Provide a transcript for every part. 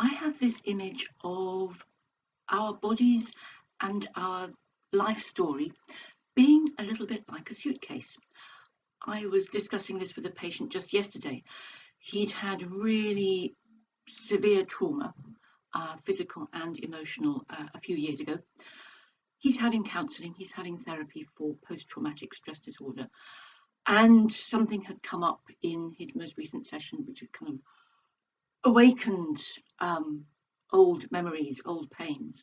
I have this image of our bodies and our life story being a little bit like a suitcase. I was discussing this with a patient just yesterday. He'd had really severe trauma, physical and emotional, a few years ago. He's having counselling, he's having therapy for post-traumatic stress disorder, and something had come up in his most recent session which had kind of awakened old memories, old pains.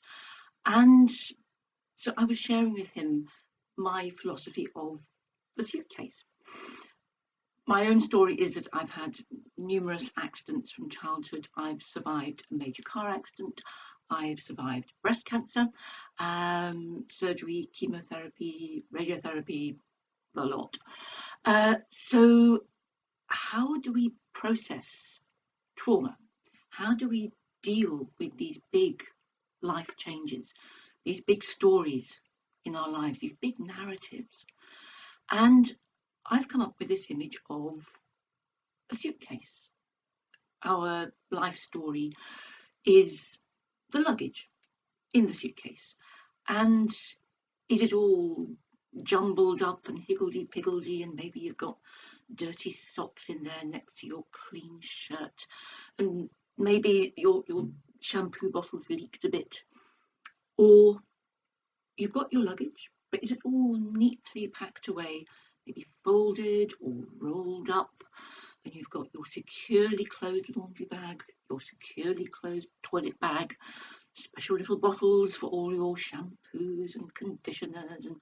And so I was sharing with him my philosophy of the suitcase. My own story is that I've had numerous accidents from childhood. I've survived a major car accident. I've survived breast cancer, surgery, chemotherapy, radiotherapy, the lot. So how do we process trauma? How do we deal with these big life changes, these big stories in our lives, these big narratives? And I've come up with this image of a suitcase. Our life story is the luggage in the suitcase. And is it all jumbled up and higgledy-piggledy, and maybe you've got dirty socks in there next to your clean shirt, and maybe your shampoo bottle's leaked a bit, or you've got your luggage, but is it all neatly packed away, maybe folded or rolled up, and you've got your securely closed laundry bag, your securely closed toilet bag, special little bottles for all your shampoos and conditioners and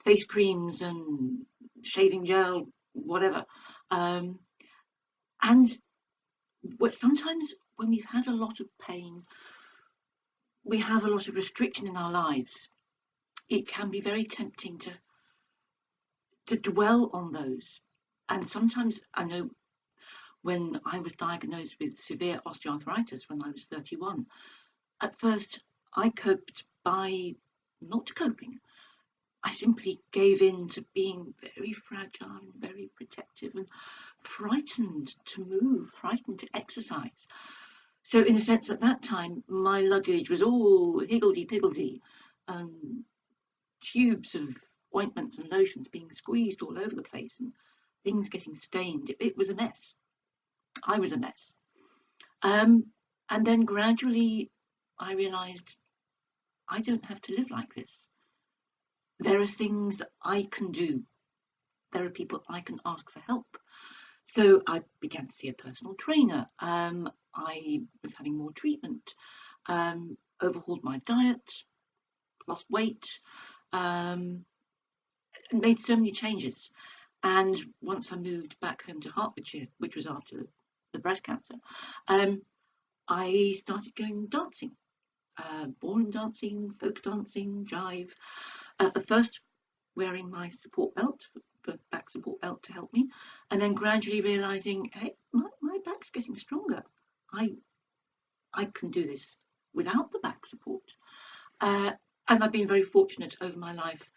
face creams and shaving gel, whatever. And sometimes when we've had a lot of pain, we have a lot of restriction in our lives, it can be very tempting to dwell on those. And sometimes, I know when I was diagnosed with severe osteoarthritis when I was 31, at first I coped by not coping. I simply gave in to being very fragile and very protective and frightened to move, frightened to exercise. So in a sense, at that time, my luggage was all higgledy-piggledy, and tubes of ointments and lotions being squeezed all over the place and things getting stained. It was a mess. I was a mess. And then gradually I realised I don't have to live like this. There are things that I can do. There are people I can ask for help. So I began to see a personal trainer. I was having more treatment, overhauled my diet, lost weight, and made so many changes. And once I moved back home to Hertfordshire, which was after the breast cancer, I started going dancing, ballroom dancing, folk dancing, jive. At first wearing my support belt, the back support belt to help me, and then gradually realising, hey, my back's getting stronger. I can do this without the back support. And I've been very fortunate over my life.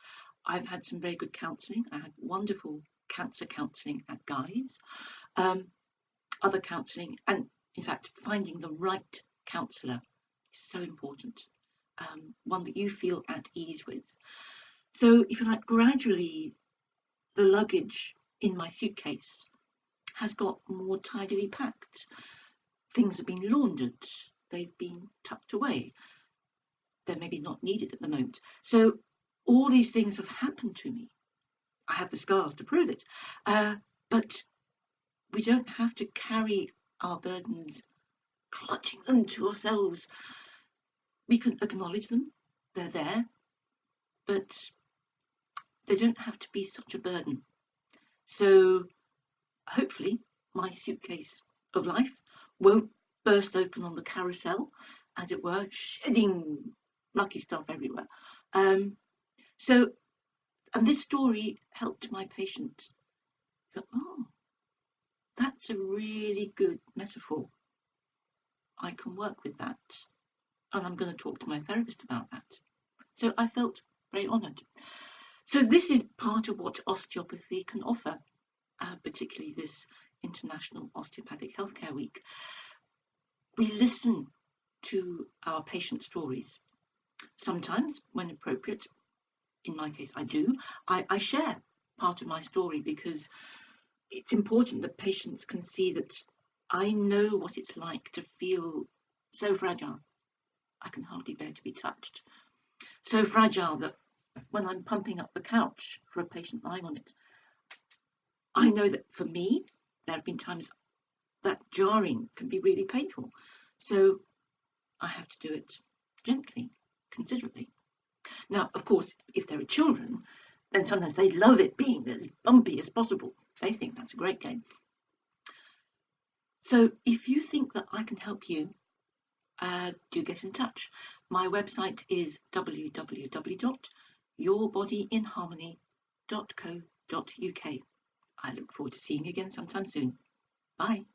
I've had some very good counselling. I had wonderful cancer counselling at Guy's, other counselling, and in fact, finding the right counsellor is so important, one that you feel at ease with. So if you like, gradually the luggage in my suitcase has got more tidily packed. Things have been laundered, they've been tucked away, they're maybe not needed at the moment. So all these things have happened to me. I have the scars to prove it, but we don't have to carry our burdens, clutching them to ourselves. We can acknowledge them, they're there, but they don't have to be such a burden. So hopefully my suitcase of life won't burst open on the carousel, as it were, shedding lucky stuff everywhere. And this story helped my patient. I thought, oh, that's a really good metaphor. I can work with that. And I'm going to talk to my therapist about that. So I felt very honoured. So this is part of what osteopathy can offer, particularly this International Osteopathic Healthcare Week. We listen to our patient stories. Sometimes, when appropriate, in my case I do, I share part of my story, because it's important that patients can see that I know what it's like to feel so fragile. I can hardly bear to be touched. So fragile that when I'm pumping up the couch for a patient lying on it, I know that for me, there have been times that jarring can be really painful. So I have to do it gently, considerately. Now, of course, if there are children, then sometimes they love it being as bumpy as possible. They think that's a great game. So if you think that I can help you, do get in touch. My website is www.yourbodyinharmony.co.uk. I look forward to seeing you again sometime soon. Bye.